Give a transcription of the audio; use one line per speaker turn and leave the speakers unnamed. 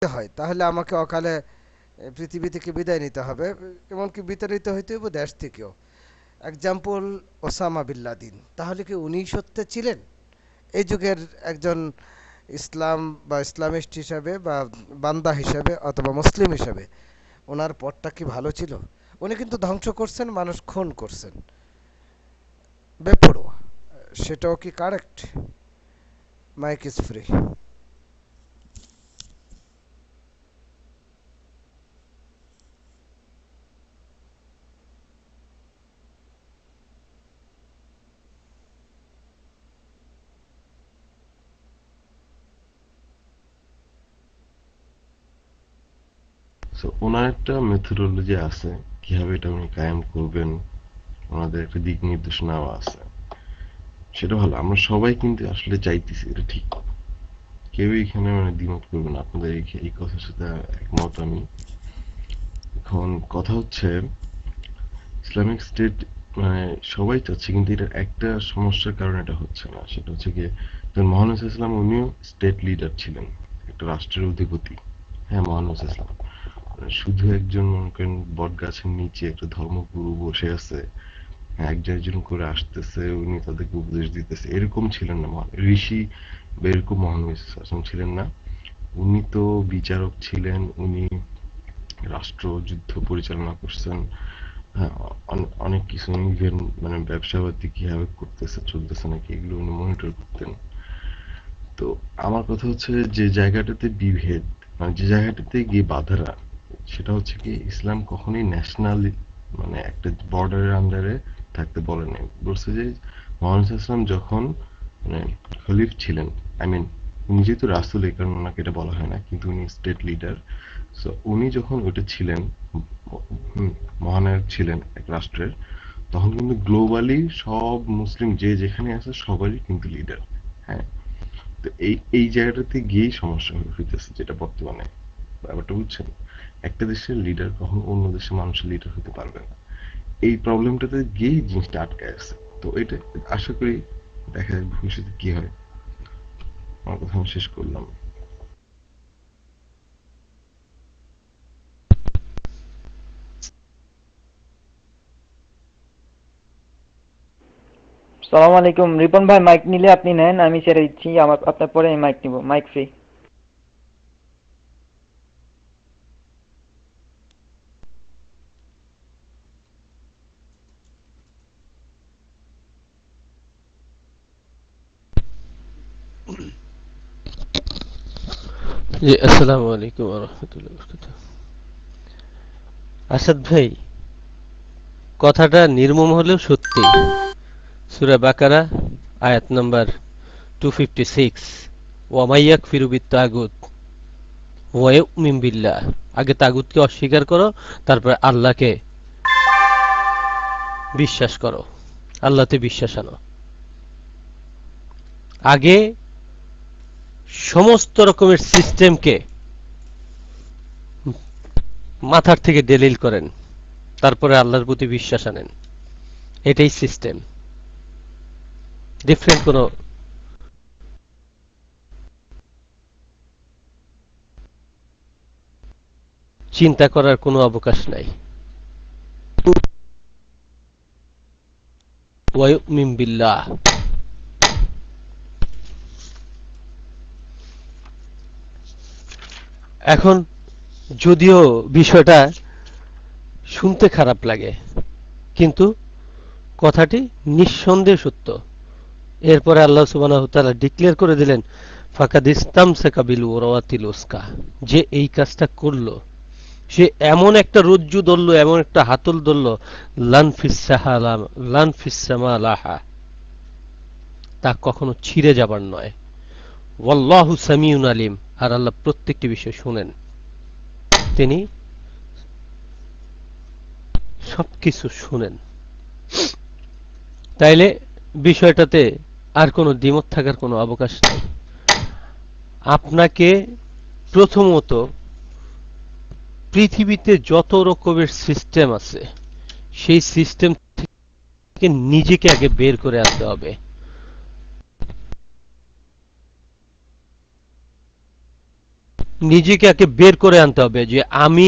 হয় তাহলে আমাকে অকালে পৃথিবী থেকে বিদায় নিতে হবে, এমনকি বিতাড়িত হইতে হবে দেশ থেকেও। এক্সাম্পল, ওসামা বিন লাদেন, তাহলে কি উনি সত্যি ছিলেন এই যুগের একজন ইসলাম বা ইসলামিস্ট হিসাবে বা বান্দা হিসাবে অথবা মুসলিম হিসাবে? ওনার পথটা কি ভালো ছিল? উনি কিন্তু ধ্বংস করছেন, মানুষ খুন করছেন, বেপরোয়া। সেটাও কি correct? Mike is free.
So ওনার একটা মেথোডোলজি আছে কিভাবে এটা উনি কায়েম করবেন, ওনাদের একটা দিক নির্দেশনাও আছে। সেটা ভালো, আমরা সবাই কিন্তু আসলে চাইতেছি, এটা ঠিক। কেউই এখানে মানে দ্বিমত করবে না, আপনাদের এই কথার সাথে একমত আমি। এখন কথা হচ্ছে ইসলামিক স্টেট মানে সবাই চাচ্ছে, কিন্তু এটার একটা সমস্যার কারণে এটা হচ্ছে না। সেটা হচ্ছে গিয়ে মহানবী ইসলাম উনিও স্টেট লিডার ছিলেন, একটা রাষ্ট্রের অধিপতি। হ্যাঁ, মহানবী ইসলাম শুধু একজন মনে করেন বট গাছের নিচে একটা ধর্মগুরু বসে আছে, হ্যাঁ, একজন একজন করে আসতেছে, উনি তাদেরকে উপদেশ দিতেছে, এরকম ছিলেন না। ঋষি বা এরকম মহানবী ইসলাম ছিলেন না। উনি তো বিচারক ছিলেন, উনি রাষ্ট্র যুদ্ধ পরিচালনা করছেন। হ্যাঁ, অনেক কিছু ইভেন মানে ব্যবসাপাতি কিভাবে করতেছে চলতেছে নাকি এগুলো উনি মনিটর করতেন। তো আমার কথা হচ্ছে যে জায়গাটাতে বিভেদ, মানে যে জায়গাটাতে গিয়ে বাধারা, সেটা হচ্ছে কি ইসলাম কখনোই ন্যাশনাল মানে একটা বর্ডারের আন্ডারে থাকতে বলে নাই। বলছে যে মোহাম্মদ ইসলাম যখন মানে খলিফ ছিলেন, আই মিন উনি যেহেতু রাসূল এই কারণে ওনাকে এটা বলা হয় না, কিন্তু উনি স্টেট লিডার। সো উনি যখন ওটা ছিলেন, হুম, মহানায়ক ছিলেন এক রাষ্ট্রের, তখন কিন্তু গ্লোবালি সব মুসলিম যে যেখানে আছে সবারই কিন্তু লিডার। হ্যাঁ, তো এই এই জায়গাটাতে গিয়েই সমস্যা হইতেছে, যেটা বর্তমানে ব্যাপারটা বুঝছেন। একটা দেশের লিডার কখনো অন্য দেশের মানুষের লিডার হতে পারবে না, এই প্রবলেমটাতে গিয়েই জিনিসটা আটকায় আছে। তো এটা আশা করি দেখা যাক ভবিষ্যতে কি হয়। আমার কথা আমি শেষ করলাম।
সালাম আলাইকুম রিপন ভাই, মাইক নিলে আপনি নেন, আমি ছেড়ে দিচ্ছি। আমার আপনার পরে আমি মাইক নিব, মাইক ফ্রি।
জি, আসসালামু আলাইকুম ওয়া রাহমাতুল্লাহি ওয়া বারাকাতুহু। আসাদ ভাই, কথাটা নির্মম হলেও সত্যি। সূরা বাকারা আয়াত নাম্বার 256, ওয়া মাইয়াকফিরু বিত-তাগুত ওয়া ইউমিন বিল্লাহ। আগে তাগুতকে অস্বীকার করো, তারপর আল্লাহকে বিশ্বাস করো, আল্লাহতে বিশ্বাস আনো। আগে সমস্ত রকমের সিস্টেমকে মাথার থেকে দলিল করেন, তারপরে আল্লাহর প্রতি বিশ্বাস আনেন। এটাই সিস্টেম, ডিফারেন্ট কোনো চিন্তা করার কোনো অবকাশ নাই। ওয়ায়ুমিন বিল্লাহ। এখন যদিও বিষয়টা শুনতে খারাপ লাগে, কিন্তু কথাটি নিঃসন্দেহে সত্য। এরপরে আল্লাহ সুবহানাহু ওয়া তাআলা ডিক্লেয়ার করে দিলেন, ফাকাদ ইসতামসাকা বিল উরওয়াতিল উসকা, যে এই কাজটা করলো সে এমন একটা রজ্জু ধরলো, এমন একটা হাতল ধরলো, লান ফিস সামা লাহা, তা কখনো ছিঁড়ে যাবার নয়। ওয়াল্লাহু সামিউন আলিম, আর আল্লাহ প্রত্যেকটি বিষয় শুনেন, তিনি সবকিছু শুনেন। তাইলে বিষয়টাতে আর কোনো দ্বিমত থাকার কোনো অবকাশ নাই। আপনাকে প্রথমত পৃথিবীতে যত রকমের সিস্টেম আছে সেই সিস্টেম থেকে নিজেকে আগে বের করে আনতে হবে। নিজেকে আগে বের করে আনতে হবে যে আমি